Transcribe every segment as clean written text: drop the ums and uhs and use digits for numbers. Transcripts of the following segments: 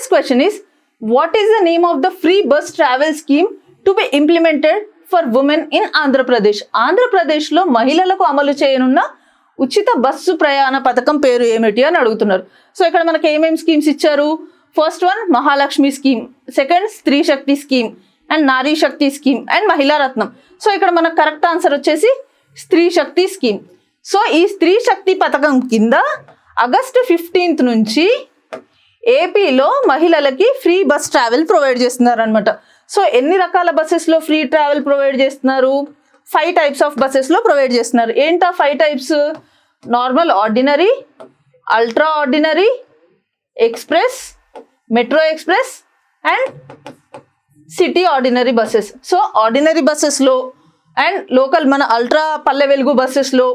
Today's question is, what is the name of the free bus travel scheme to be implemented for women in Andhra Pradesh? Andhra Pradesh లో మహిళలకు అమలు చేయనున్న ఉచిత bus ప్రయాణ పథకం పేరు ఏమిటి అని అడుగుతున్నారు. సో ఇక్కడ మనకి ఏమేమి స్కీమ్స్ ఇచ్చారు? First one Mahalakshmi scheme, second స్త్రీ శక్తి scheme and Nari Shakti scheme and మహిళా రత్నం. సో ఇక్కడ మనకు కరెక్ట్ ఆన్సర్ వచ్చేసి స్త్రీ శక్తి స్కీమ్. సో ఈ స్త్రీ శక్తి పథకం కింద ఆగస్టు 15th నుంచి ఏపీలో మహిళలకి ఫ్రీ బస్ ట్రావెల్ ప్రొవైడ్ చేస్తున్నారు అనమాట. సో ఎన్ని రకాల బస్సెస్లో ఫ్రీ ట్రావెల్ ప్రొవైడ్ చేస్తున్నారు? 5 types ఆఫ్ బస్సెస్లో ప్రొవైడ్ చేస్తున్నారు. ఏంటా 5 types? Normal ordinary, ultra ordinary, express, metro express and city ordinary buses. So ordinary బస్సెస్లో అండ్ లోకల్ మన అల్ట్రా పల్లె వెలుగు బస్సెస్లో,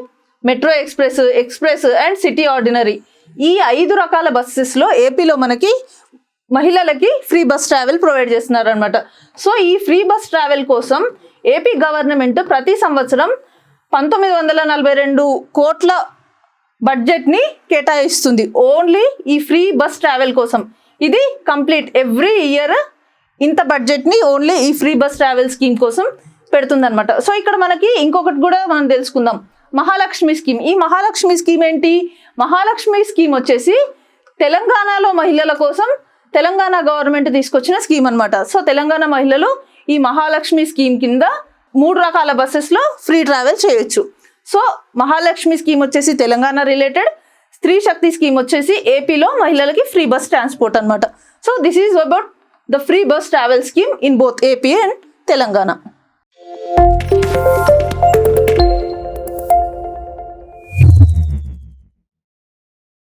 metro express and city ordinary, ఈ 5 రకాల బస్సెస్లో ఏపీలో మనకి మహిళలకి ఫ్రీ బస్ ట్రావెల్ ప్రొవైడ్ చేస్తున్నారు అనమాట. సో ఈ ఫ్రీ బస్ ట్రావెల్ కోసం ఏపీ గవర్నమెంట్ ప్రతి సంవత్సరం 1942 కోట్ల బడ్జెట్ని కేటాయిస్తుంది ఓన్లీ ఈ ఫ్రీ బస్ ట్రావెల్ కోసం. ఇది కంప్లీట్ ఎవ్రీ ఇయర్ ఇంత బడ్జెట్ని ఓన్లీ ఈ ఫ్రీ బస్ ట్రావెల్ స్కీమ్ కోసం పెడుతుందన్నమాట. సో ఇక్కడ మనకి ఇంకొకటి కూడా మనం తెలుసుకుందాం, మహాలక్ష్మి స్కీమ్. ఈ మహాలక్ష్మి స్కీమ్ ఏంటి? మహాలక్ష్మి స్కీమ్ వచ్చేసి తెలంగాణలో మహిళల కోసం తెలంగాణ గవర్నమెంట్ తీసుకొచ్చిన స్కీమ్ అనమాట. సో తెలంగాణ మహిళలు ఈ మహాలక్ష్మి స్కీమ్ కింద 3 రకాల బస్సెస్లో ఫ్రీ ట్రావెల్ చేయొచ్చు. సో మహాలక్ష్మి స్కీమ్ వచ్చేసి తెలంగాణ రిలేటెడ్, స్త్రీ శక్తి స్కీమ్ వచ్చేసి ఏపీలో మహిళలకి ఫ్రీ బస్ ట్రాన్స్పోర్ట్ అనమాట. So this is about the free bus travel scheme in both AP and Telangana.